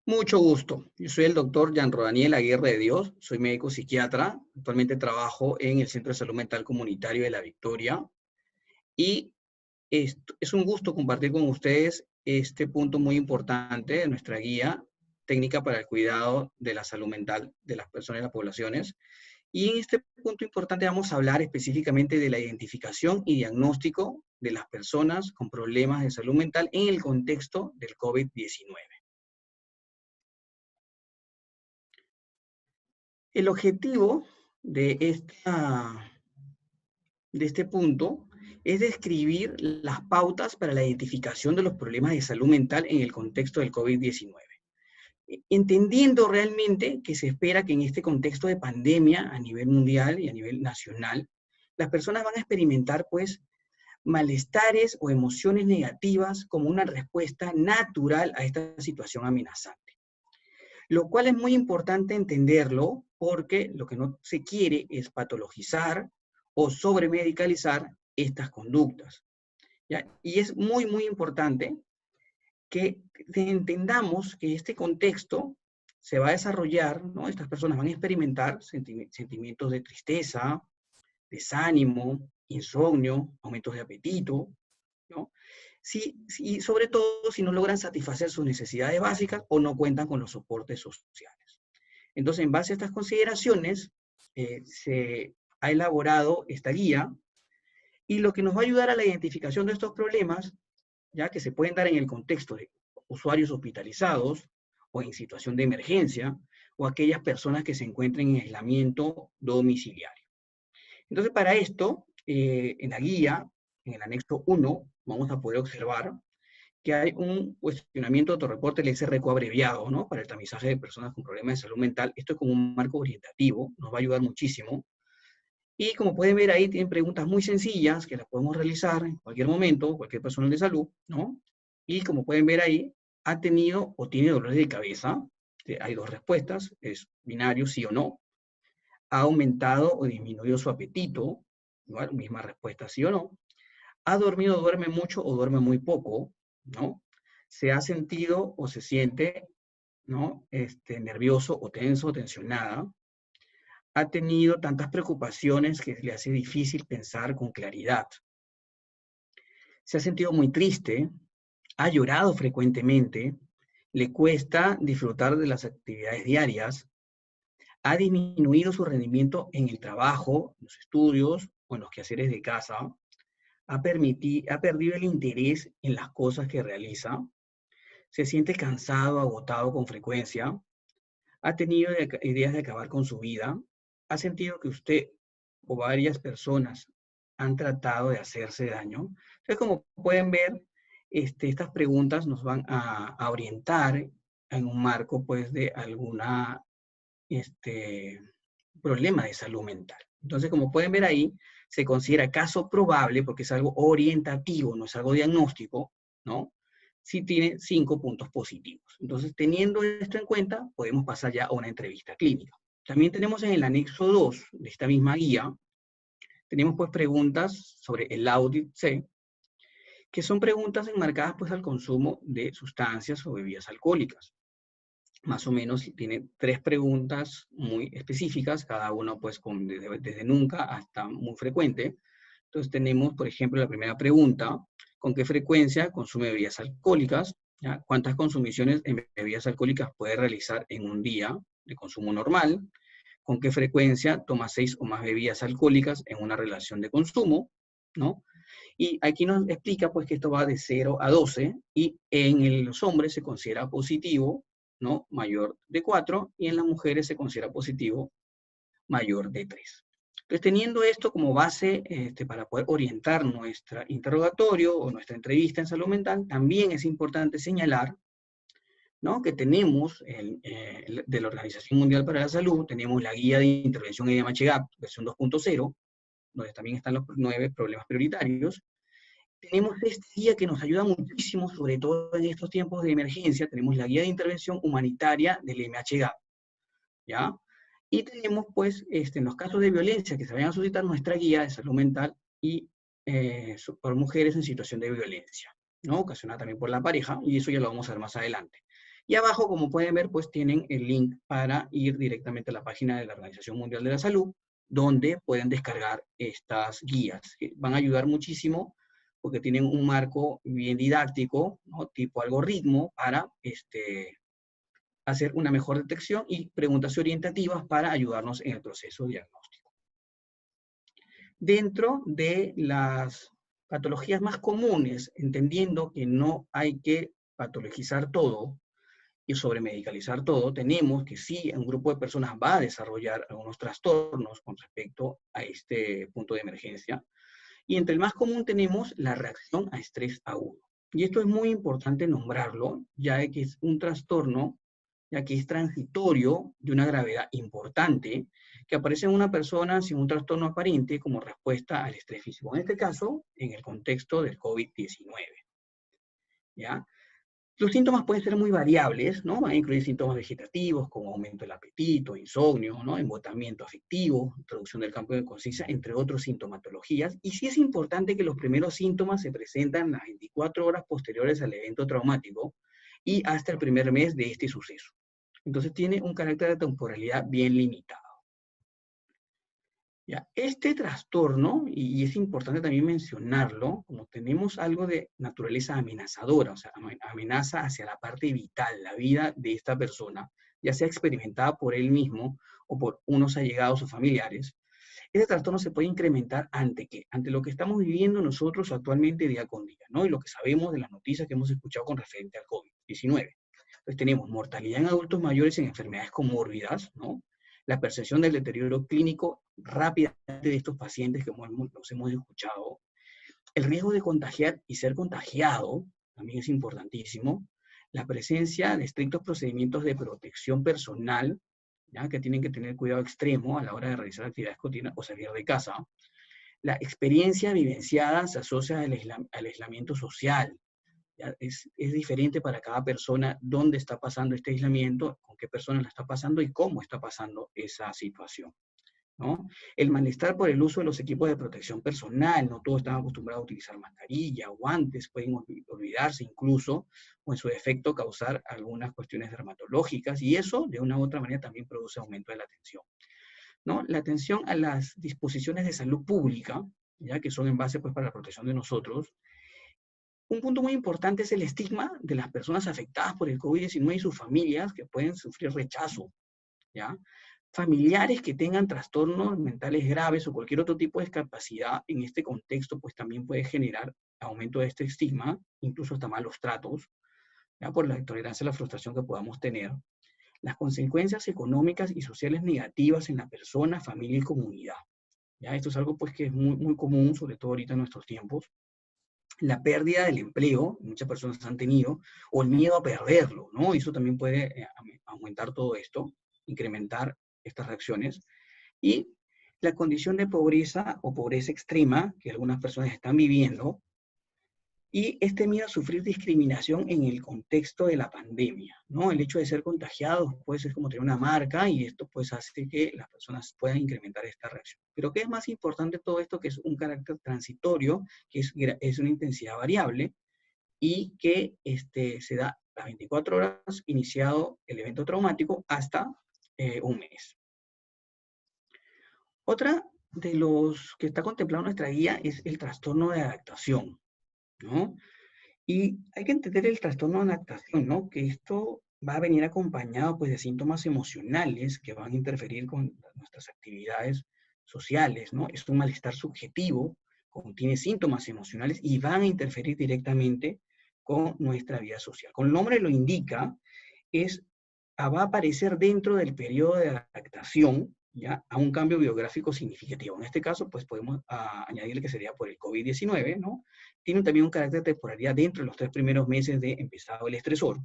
Mucho gusto. Yo soy el doctor Jean Rodaniel Aguirre de Dios, soy médico psiquiatra, actualmente trabajo en el Centro de Salud Mental Comunitario de La Victoria y es un gusto compartir con ustedes este punto muy importante de nuestra guía técnica para el cuidado de la salud mental de las personas y las poblaciones. Y en este punto importante vamos a hablar específicamente de la identificación y diagnóstico de las personas con problemas de salud mental en el contexto del COVID-19. El objetivo de, de este punto es describir las pautas para la identificación de los problemas de salud mental en el contexto del COVID-19. Entendiendo realmente que se espera que en este contexto de pandemia a nivel mundial y a nivel nacional, las personas van a experimentar pues malestares o emociones negativas como una respuesta natural a esta situación amenazante. Lo cual es muy importante entenderlo porque lo que no se quiere es patologizar o sobremedicalizar estas conductas, ¿ya? Y es muy, muy importante que entendamos que este contexto se va a desarrollar, ¿no? Estas personas van a experimentar sentimientos de tristeza, desánimo, insomnio, aumentos de apetito, ¿no? Y sobre todo si no logran satisfacer sus necesidades básicas o no cuentan con los soportes sociales. Entonces, en base a estas consideraciones, se ha elaborado esta guía y lo que nos va a ayudar a la identificación de estos problemas, ya que se pueden dar en el contexto de usuarios hospitalizados o en situación de emergencia, o aquellas personas que se encuentren en aislamiento domiciliario. Entonces, para esto, en la guía, en el anexo 1, vamos a poder observar que hay un cuestionamiento de autorreporte, el SRQ abreviado, ¿no? Para el tamizaje de personas con problemas de salud mental. Esto es como un marco orientativo, nos va a ayudar muchísimo. Y como pueden ver ahí, tienen preguntas muy sencillas que las podemos realizar en cualquier momento, cualquier personal de salud, ¿no? Y como pueden ver ahí, ha tenido o tiene dolores de cabeza. Hay dos respuestas, es binario, sí o no. Ha aumentado o disminuido su apetito, igual, misma respuesta, sí o no. Ha dormido, duerme mucho o duerme muy poco, ¿no? Se ha sentido o se siente, ¿no? Nervioso o tenso o tensionada. Ha tenido tantas preocupaciones que le hace difícil pensar con claridad. Se ha sentido muy triste, ha llorado frecuentemente, le cuesta disfrutar de las actividades diarias, ha disminuido su rendimiento en el trabajo, en los estudios o en los quehaceres de casa, ha perdido el interés en las cosas que realiza, se siente cansado, agotado con frecuencia, ha tenido ideas de acabar con su vida, ha sentido que usted o varias personas han tratado de hacerse daño. Entonces, como pueden ver, estas preguntas nos van a orientar en un marco pues, de alguna problema de salud mental. Entonces, como pueden ver ahí, se considera caso probable, porque es algo orientativo, no es algo diagnóstico, ¿no? Si tiene 5 puntos positivos. Entonces, teniendo esto en cuenta, podemos pasar ya a una entrevista clínica. También tenemos en el anexo 2 de esta misma guía, tenemos pues preguntas sobre el Audit C, que son preguntas enmarcadas pues al consumo de sustancias o bebidas alcohólicas. Más o menos tiene 3 preguntas muy específicas, cada una pues desde nunca hasta muy frecuente. Entonces tenemos, por ejemplo, la primera pregunta: ¿con qué frecuencia consume bebidas alcohólicas? ¿Ya? ¿Cuántas consumiciones en bebidas alcohólicas puede realizar en un día de consumo normal? ¿Con qué frecuencia toma 6 o más bebidas alcohólicas en una relación de consumo? ¿No? Y aquí nos explica pues que esto va de 0 a 12 y en los hombres se considera positivo, ¿no? Mayor de 4, y en las mujeres se considera positivo mayor de 3. Entonces, teniendo esto como base para poder orientar nuestro interrogatorio o nuestra entrevista en salud mental, también es importante señalar, ¿no? Que tenemos de la Organización Mundial para la Salud, tenemos la Guía de Intervención en IDMH-GAP, versión 2.0, donde también están los 9 problemas prioritarios. Tenemos esta guía que nos ayuda muchísimo, sobre todo en estos tiempos de emergencia. Tenemos la Guía de Intervención Humanitaria del IMH-GAP, ¿ya? Y tenemos, pues, en los casos de violencia que se vayan a suscitar, nuestra guía de salud mental y por mujeres en situación de violencia, ¿no? Ocasionada también por la pareja, y eso ya lo vamos a ver más adelante. Y abajo, como pueden ver, pues tienen el link para ir directamente a la página de la Organización Mundial de la Salud, donde pueden descargar estas guías, que van a ayudar muchísimo porque tienen un marco bien didáctico, ¿no? Tipo algoritmo, para hacer una mejor detección y preguntas orientativas para ayudarnos en el proceso diagnóstico. Dentro de las patologías más comunes, entendiendo que no hay que patologizar todo y sobremedicalizar todo, tenemos que sí, un grupo de personas va a desarrollar algunos trastornos con respecto a este punto de emergencia. Y entre el más común tenemos la reacción a estrés agudo. Y esto es muy importante nombrarlo, ya que es un trastorno, ya que es transitorio de una gravedad importante, que aparece en una persona sin un trastorno aparente como respuesta al estrés físico. En este caso, en el contexto del COVID-19. ¿Ya? Los síntomas pueden ser muy variables, ¿no? Van a incluir síntomas vegetativos como aumento del apetito, insomnio, ¿no? Embotamiento afectivo, reducción del campo de conciencia, entre otras sintomatologías. Y sí es importante que los primeros síntomas se presentan las 24 horas posteriores al evento traumático y hasta el primer mes de este suceso. Entonces tiene un carácter de temporalidad bien limitado. Ya, este trastorno, y es importante también mencionarlo, como tenemos algo de naturaleza amenazadora, o sea, amenaza hacia la parte vital, la vida de esta persona, ya sea experimentada por él mismo o por unos allegados o familiares, este trastorno se puede incrementar ante ¿qué? Ante lo que estamos viviendo nosotros actualmente día con día, ¿no? Y lo que sabemos de las noticias que hemos escuchado con referente al COVID-19. Entonces tenemos mortalidad en adultos mayores en enfermedades comórbidas, ¿no? La percepción del deterioro clínico rápidamente de estos pacientes que los hemos escuchado. El riesgo de contagiar y ser contagiado también es importantísimo. La presencia de estrictos procedimientos de protección personal, ¿ya? Que tienen que tener cuidado extremo a la hora de realizar actividades cotidianas o salir de casa. La experiencia vivenciada se asocia al aislamiento social. Es diferente para cada persona dónde está pasando este aislamiento, con qué persona la está pasando y cómo está pasando esa situación, ¿no? El malestar por el uso de los equipos de protección personal, no todos están acostumbrados a utilizar mascarilla, guantes, pueden olvidarse incluso, o en su defecto causar algunas cuestiones dermatológicas, y eso de una u otra manera también produce aumento de la tensión, ¿no? La atención a las disposiciones de salud pública, ya que son en base pues para la protección de nosotros. Un punto muy importante es el estigma de las personas afectadas por el COVID-19 y sus familias que pueden sufrir rechazo, ¿ya? Familiares que tengan trastornos mentales graves o cualquier otro tipo de discapacidad en este contexto, pues también puede generar aumento de este estigma, incluso hasta malos tratos, ¿ya? Por la intolerancia a la frustración que podamos tener. Las consecuencias económicas y sociales negativas en la persona, familia y comunidad, ¿ya? Esto es algo pues que es muy, muy común, sobre todo ahorita en nuestros tiempos. La pérdida del empleo, muchas personas han tenido, o el miedo a perderlo, ¿no? Y eso también puede aumentar todo esto, incrementar estas reacciones. Y la condición de pobreza o pobreza extrema que algunas personas están viviendo, y este miedo a sufrir discriminación en el contexto de la pandemia, ¿no? El hecho de ser contagiados puede ser como tener una marca y esto pues hace que las personas puedan incrementar esta reacción. Pero ¿qué es más importante todo esto? Que es un carácter transitorio, que es una intensidad variable y que se da las 24 horas iniciado el evento traumático hasta un mes. Otra de los que está contemplado en nuestra guía es el trastorno de adaptación, ¿no? Y hay que entender el trastorno de adaptación, ¿no? Que esto va a venir acompañado pues, de síntomas emocionales que van a interferir con nuestras actividades sociales, ¿no? Es un malestar subjetivo, contiene síntomas emocionales y van a interferir directamente con nuestra vida social. Con el nombre lo indica, va a aparecer dentro del periodo de adaptación, ¿ya? A un cambio biográfico significativo. En este caso, pues podemos añadirle que sería por el COVID-19, ¿no? Tiene también un carácter de temporalidad dentro de los 3 primeros meses de empezado el estresor.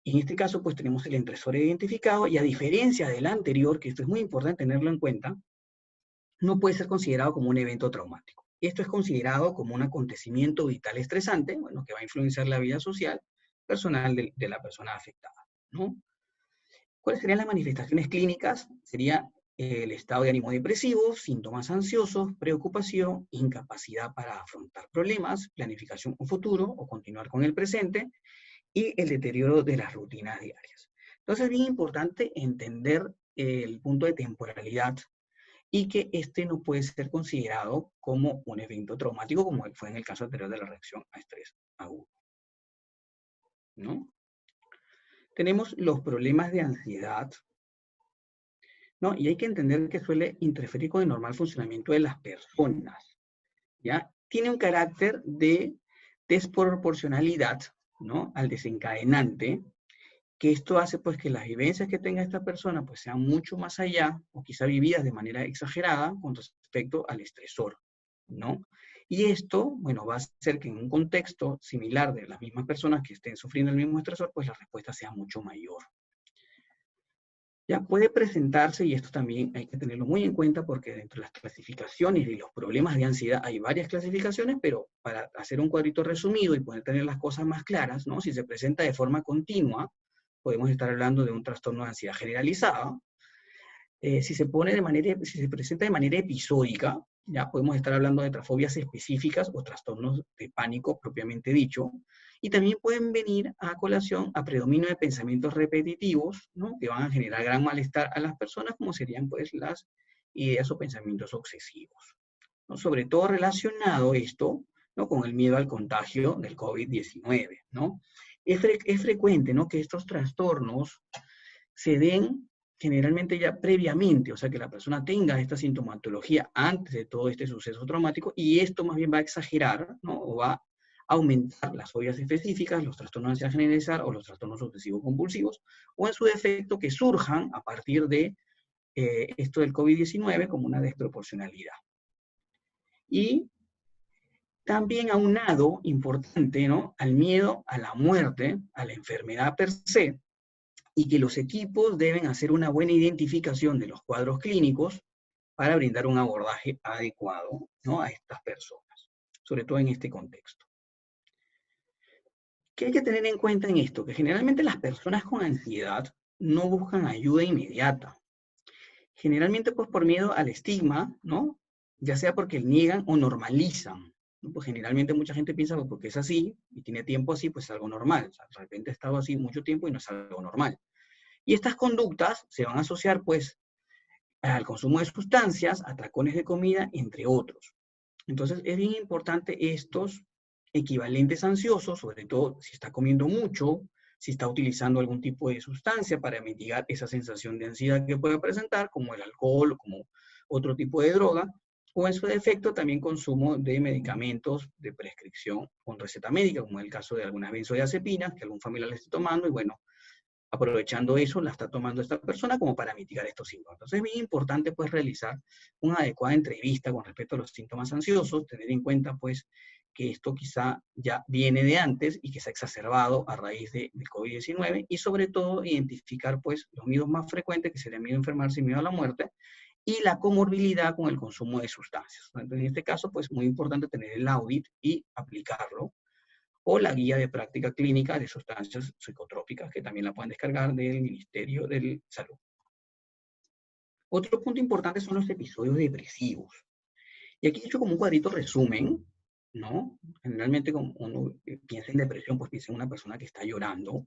Y en este caso, pues tenemos el estresor identificado y a diferencia del anterior, que esto es muy importante tenerlo en cuenta, no puede ser considerado como un evento traumático. Esto es considerado como un acontecimiento vital estresante, bueno, que va a influenciar la vida social, personal de la persona afectada, ¿no? ¿Cuáles serían las manifestaciones clínicas? Sería el estado de ánimo depresivo, síntomas ansiosos, preocupación, incapacidad para afrontar problemas, planificación o futuro o continuar con el presente, y el deterioro de las rutinas diarias. Entonces es bien importante entender el punto de temporalidad y que este no puede ser considerado como un evento traumático como fue en el caso anterior de la reacción a estrés agudo, ¿no? Tenemos los problemas de ansiedad, ¿no? Y hay que entender que suele interferir con el normal funcionamiento de las personas, ¿ya? Tiene un carácter de desproporcionalidad, ¿no? Al desencadenante, que esto hace pues que las vivencias que tenga esta persona pues sean mucho más allá, o quizá vividas de manera exagerada con respecto al estresor, ¿no? Y esto, bueno, va a hacer que en un contexto similar de las mismas personas que estén sufriendo el mismo estresor, pues la respuesta sea mucho mayor. Ya puede presentarse, y esto también hay que tenerlo muy en cuenta porque dentro de las clasificaciones y los problemas de ansiedad hay varias clasificaciones, pero para hacer un cuadrito resumido y poder tener las cosas más claras, ¿no? Si se presenta de forma continua, podemos estar hablando de un trastorno de ansiedad generalizada. Si se presenta de manera episódica, ya podemos estar hablando de transfobias específicas o trastornos de pánico propiamente dicho, y también pueden venir a colación a predominio de pensamientos repetitivos, ¿no? Que van a generar gran malestar a las personas, como serían pues las ideas o pensamientos obsesivos, ¿no? Sobre todo relacionado esto, ¿no? Con el miedo al contagio del COVID-19, ¿no? Es frecuente, ¿no? Que estos trastornos se den generalmente ya previamente, o sea, que la persona tenga esta sintomatología antes de todo este suceso traumático, y esto más bien va a exagerar, ¿no? O va a aumentar las fobias específicas, los trastornos de ansiedad generalizar o los trastornos obsesivos-compulsivos, o en su defecto que surjan a partir de esto del COVID-19 como una desproporcionalidad. Y también aunado, importante, ¿no? Al miedo a la muerte, a la enfermedad per se, y que los equipos deben hacer una buena identificación de los cuadros clínicos para brindar un abordaje adecuado, ¿no? A estas personas, sobre todo en este contexto. ¿Qué hay que tener en cuenta en esto? Que generalmente las personas con ansiedad no buscan ayuda inmediata. Generalmente pues por miedo al estigma, ¿no? Ya sea porque niegan o normalizan, ¿no? Pues generalmente mucha gente piensa que porque es así y tiene tiempo así, pues es algo normal. O sea, de repente ha estado así mucho tiempo y no es algo normal. Y estas conductas se van a asociar pues al consumo de sustancias, atracones de comida, entre otros. Entonces es bien importante estos equivalentes ansiosos, sobre todo si está comiendo mucho, si está utilizando algún tipo de sustancia para mitigar esa sensación de ansiedad que puede presentar, como el alcohol o como otro tipo de droga, o en su defecto también consumo de medicamentos de prescripción con receta médica, como en el caso de algunas benzodiazepinas que algún familiar le esté tomando, y bueno, aprovechando eso, la está tomando esta persona como para mitigar estos síntomas. Entonces es muy importante pues realizar una adecuada entrevista con respecto a los síntomas ansiosos, tener en cuenta pues que esto quizá ya viene de antes y que se ha exacerbado a raíz del COVID-19, y sobre todo identificar pues los miedos más frecuentes, que serían miedo a enfermarse y miedo a la muerte, y la comorbilidad con el consumo de sustancias. Entonces, en este caso, pues muy importante tener el audit y aplicarlo, o la guía de práctica clínica de sustancias psicotrópicas, que también la pueden descargar del Ministerio de Salud. Otro punto importante son los episodios depresivos. Y aquí he hecho como un cuadrito resumen, ¿no? Generalmente cuando uno piensa en depresión, pues piensa en una persona que está llorando,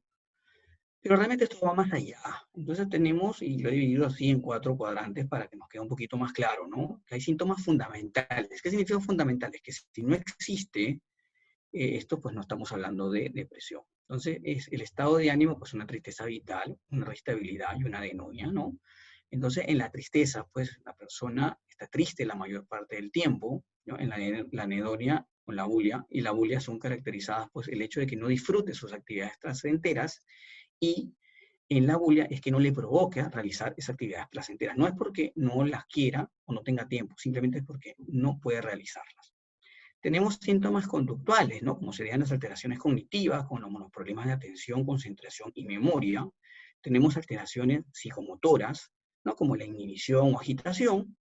pero realmente esto va más allá. Entonces tenemos, y lo he dividido así en 4 cuadrantes para que nos quede un poquito más claro, ¿no? Que hay síntomas fundamentales. ¿Qué significa fundamentales? Que si no existe esto, pues no estamos hablando de depresión. Entonces, es el estado de ánimo, pues una tristeza vital, una irritabilidad y una adenomia, ¿no? Entonces, en la tristeza, pues la persona está triste la mayor parte del tiempo, ¿no? En la anedonia o la bulia, y la bulia son caracterizadas, pues, el hecho de que no disfrute sus actividades placenteras, y en la bulia es que no le provoca realizar esas actividades placenteras. No es porque no las quiera o no tenga tiempo, simplemente es porque no puede realizarlas. Tenemos síntomas conductuales, ¿no? Como serían las alteraciones cognitivas, como los problemas de atención, concentración y memoria. Tenemos alteraciones psicomotoras, ¿no? Como la inhibición o agitación.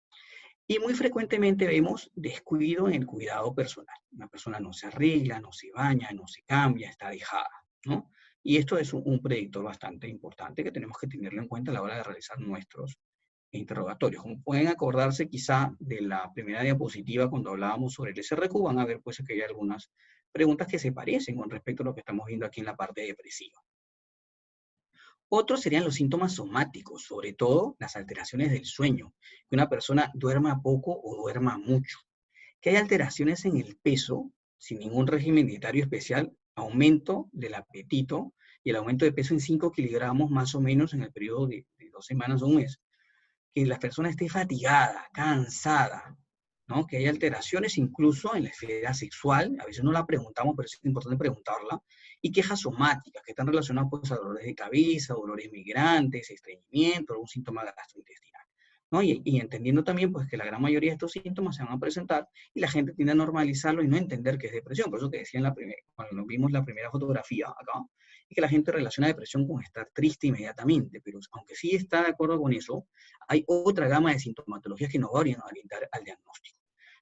Y muy frecuentemente vemos descuido en el cuidado personal. Una persona no se arregla, no se baña, no se cambia, está dejada, ¿no? Y esto es un predictor bastante importante que tenemos que tenerlo en cuenta a la hora de realizar nuestros interrogatorios. Como pueden acordarse quizá de la primera diapositiva cuando hablábamos sobre el SRQ, van a ver pues que hay algunas preguntas que se parecen con respecto a lo que estamos viendo aquí en la parte depresiva. Otros serían los síntomas somáticos, sobre todo las alteraciones del sueño, que una persona duerma poco o duerma mucho, que hay alteraciones en el peso, sin ningún régimen dietario especial, aumento del apetito y el aumento de peso en 5 kilogramos más o menos en el periodo de 2 semanas o un mes, que la persona esté fatigada, cansada, ¿no? Que hay alteraciones incluso en la esfera sexual, a veces no la preguntamos, pero es importante preguntarla, y quejas somáticas que están relacionadas pues, a dolores de cabeza, dolores migrantes, estreñimiento, algún síntoma gastrointestinal, ¿no? Y entendiendo también pues, que la gran mayoría de estos síntomas se van a presentar y la gente tiende a normalizarlo y no entender que es depresión. Por eso que decía cuando nos vimos la primera fotografía acá, y que la gente relaciona depresión con estar triste inmediatamente, pero aunque sí está de acuerdo con eso, hay otra gama de sintomatologías que nos van a orientar al diagnóstico.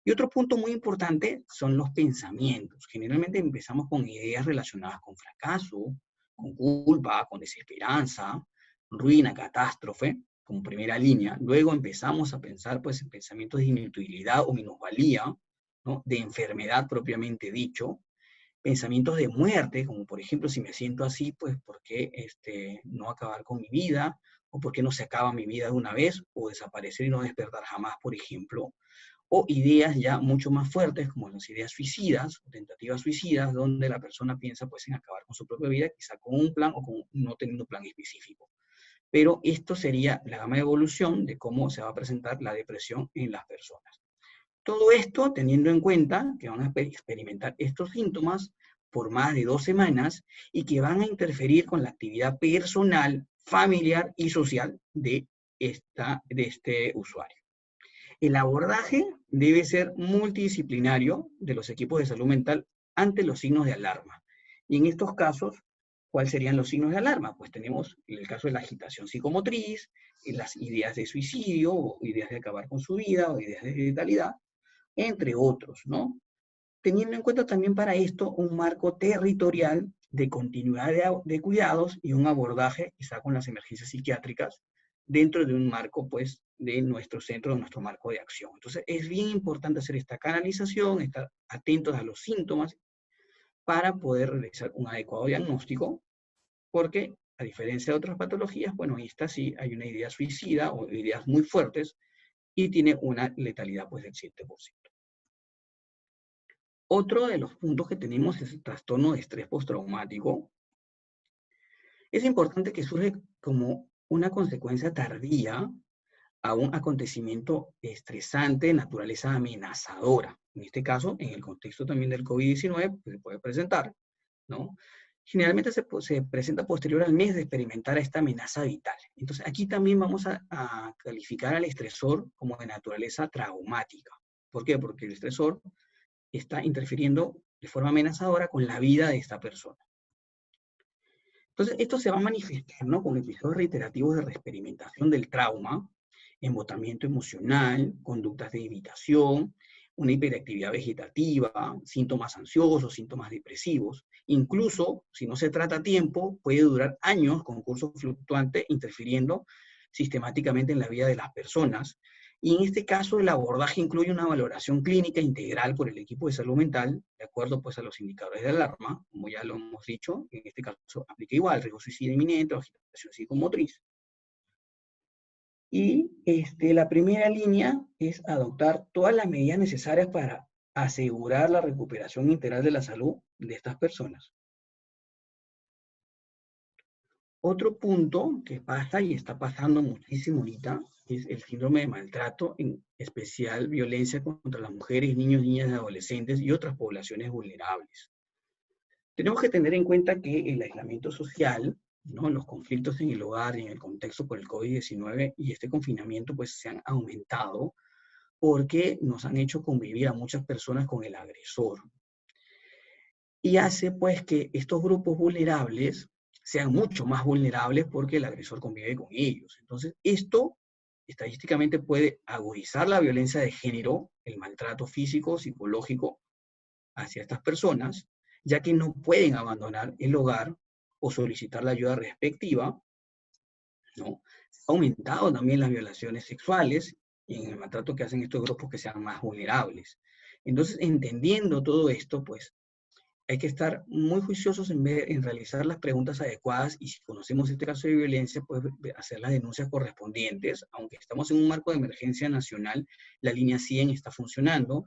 Y otro punto muy importante son los pensamientos. Generalmente empezamos con ideas relacionadas con fracaso, con culpa, con desesperanza, ruina, catástrofe, como primera línea. Luego empezamos a pensar pues, en pensamientos de inutilidad o minusvalía, ¿no? De enfermedad propiamente dicho, pensamientos de muerte, como por ejemplo, si me siento así, pues ¿por qué no acabar con mi vida? ¿O por qué no se acaba mi vida de una vez? O desaparecer y no despertar jamás, por ejemplo. O ideas ya mucho más fuertes, como las ideas suicidas, o tentativas suicidas, donde la persona piensa pues en acabar con su propia vida, quizá con un plan o con, no teniendo un plan específico. Pero esto sería la gama de evolución de cómo se va a presentar la depresión en las personas. Todo esto teniendo en cuenta que van a experimentar estos síntomas por más de 2 semanas y que van a interferir con la actividad personal, familiar y social de este usuario. El abordaje debe ser multidisciplinario de los equipos de salud mental ante los signos de alarma. Y en estos casos, ¿cuáles serían los signos de alarma? Pues tenemos el caso de la agitación psicomotriz, las ideas de suicidio, o ideas de acabar con su vida, o ideas de letalidad, entre otros, ¿no? Teniendo en cuenta también para esto un marco territorial de continuidad de cuidados y un abordaje quizá con las emergencias psiquiátricas dentro de un marco, pues, de nuestro centro, de nuestro marco de acción. Entonces, es bien importante hacer esta canalización, estar atentos a los síntomas para poder realizar un adecuado diagnóstico, porque, a diferencia de otras patologías, bueno, esta sí hay una idea suicida o ideas muy fuertes y tiene una letalidad, pues, del 7%. Otro de los puntos que tenemos es el trastorno de estrés postraumático. Es importante que surge como una consecuencia tardía a un acontecimiento estresante de naturaleza amenazadora. En este caso, en el contexto también del COVID-19, pues se puede presentar, ¿no? Generalmente se presenta posterior al mes de experimentar esta amenaza vital. Entonces, aquí también vamos a calificar al estresor como de naturaleza traumática. ¿Por qué? Porque el estresor está interfiriendo de forma amenazadora con la vida de esta persona. Entonces, esto se va a manifestar, ¿no? Con episodios reiterativos de reexperimentación del trauma, embotamiento emocional, conductas de evitación, una hiperactividad vegetativa, síntomas ansiosos, síntomas depresivos. Incluso, si no se trata a tiempo, puede durar años con curso fluctuante, interfiriendo sistemáticamente en la vida de las personas. Y en este caso, el abordaje incluye una valoración clínica integral por el equipo de salud mental, de acuerdo pues, a los indicadores de alarma, como ya lo hemos dicho, en este caso aplica igual, riesgo suicida inminente o agitación psicomotriz. Y la primera línea es adoptar todas las medidas necesarias para asegurar la recuperación integral de la salud de estas personas. Otro punto que pasa y está pasando muchísimo ahorita es el síndrome de maltrato, en especial violencia contra las mujeres, niños, niñas y adolescentes y otras poblaciones vulnerables. Tenemos que tener en cuenta que el aislamiento social, ¿no? Los conflictos en el hogar y en el contexto por el COVID-19 y este confinamiento pues se han aumentado porque nos han hecho convivir a muchas personas con el agresor. Y hace pues que estos grupos vulnerables sean mucho más vulnerables porque el agresor convive con ellos. Entonces, esto estadísticamente puede agudizar la violencia de género, el maltrato físico, psicológico hacia estas personas, ya que no pueden abandonar el hogar o solicitar la ayuda respectiva, ¿no? Ha aumentado también las violaciones sexuales y en el maltrato que hacen estos grupos que sean más vulnerables. Entonces, entendiendo todo esto, pues, hay que estar muy juiciosos en realizar las preguntas adecuadas y si conocemos este caso de violencia, pues hacer las denuncias correspondientes. Aunque estamos en un marco de emergencia nacional, la línea 100 está funcionando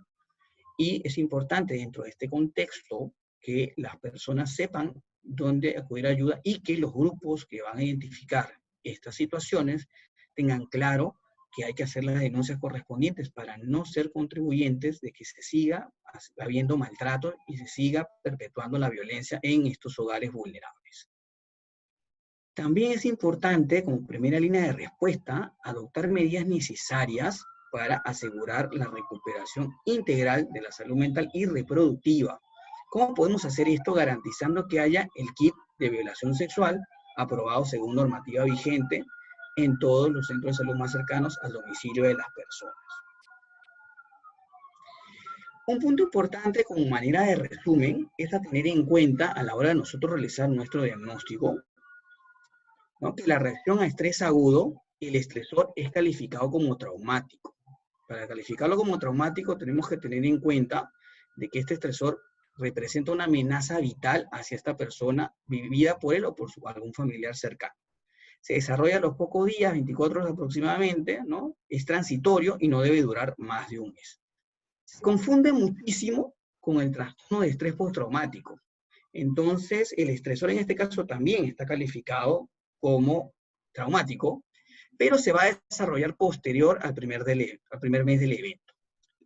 y es importante dentro de este contexto que las personas sepan dónde acudir a ayuda y que los grupos que van a identificar estas situaciones tengan claro que hay que hacer las denuncias correspondientes para no ser contribuyentes de que se siga habiendo maltrato y se siga perpetuando la violencia en estos hogares vulnerables. También es importante, como primera línea de respuesta, adoptar medidas necesarias para asegurar la recuperación integral de la salud mental y reproductiva. ¿Cómo podemos hacer esto garantizando que haya el kit de violación sexual aprobado según normativa vigente en todos los centros de salud más cercanos al domicilio de las personas? Un punto importante como manera de resumen es a tener en cuenta a la hora de nosotros realizar nuestro diagnóstico, ¿no? Que la reacción a estrés agudo, el estresor es calificado como traumático. Para calificarlo como traumático tenemos que tener en cuenta de que este estresor representa una amenaza vital hacia esta persona vivida por él o por algún familiar cercano. Se desarrolla a los pocos días, 24 horas aproximadamente, ¿no? Es transitorio y no debe durar más de un mes. Se confunde muchísimo con el trastorno de estrés postraumático. Entonces, el estresor en este caso también está calificado como traumático, pero se va a desarrollar posterior al primer mes del evento.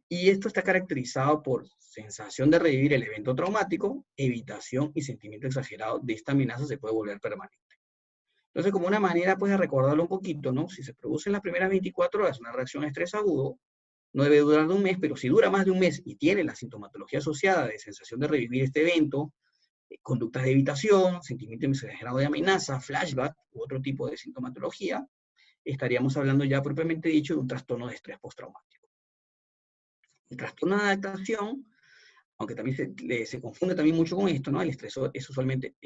Y esto está caracterizado por sensación de revivir el evento traumático, evitación y sentimiento exagerado de esta amenaza se puede volver permanente. Entonces, como una manera pues, de recordarlo un poquito, ¿no? Si se produce en las primeras 24 horas una reacción a estrés agudo, no debe durar de un mes, pero si dura más de un mes y tiene la sintomatología asociada de sensación de revivir este evento, conductas de evitación, sentimiento exagerado de amenaza, flashback u otro tipo de sintomatología, estaríamos hablando ya propiamente dicho de un trastorno de estrés postraumático. El trastorno de adaptación, aunque también se confunde también mucho con esto, ¿no? El estresor usualmente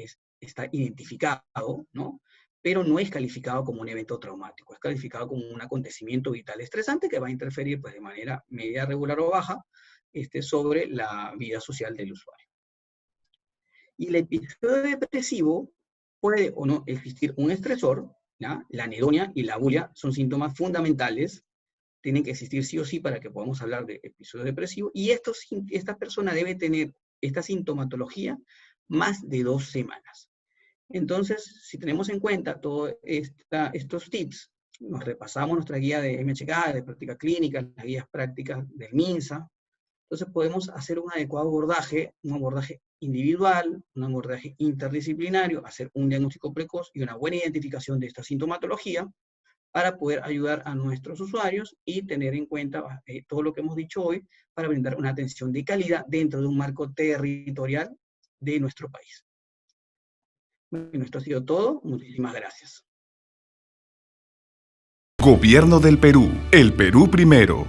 está identificado, ¿no? Pero no es calificado como un evento traumático, es calificado como un acontecimiento vital estresante que va a interferir pues, de manera media, regular o baja sobre la vida social del usuario. Y el episodio depresivo puede o no existir un estresor, ¿ya? La anedonia y la bulia son síntomas fundamentales, tienen que existir sí o sí para que podamos hablar de episodio depresivo, y esta persona debe tener esta sintomatología más de 2 semanas. Entonces, si tenemos en cuenta todos estos tips, nos repasamos nuestra guía de MHK, de práctica clínica, las guías prácticas del MINSA, entonces podemos hacer un adecuado abordaje, un abordaje individual, un abordaje interdisciplinario, hacer un diagnóstico precoz y una buena identificación de esta sintomatología para poder ayudar a nuestros usuarios y tener en cuenta todo lo que hemos dicho hoy para brindar una atención de calidad dentro de un marco territorial de nuestro país. Bueno, esto ha sido todo. Muchísimas gracias. Gobierno del Perú. El Perú primero.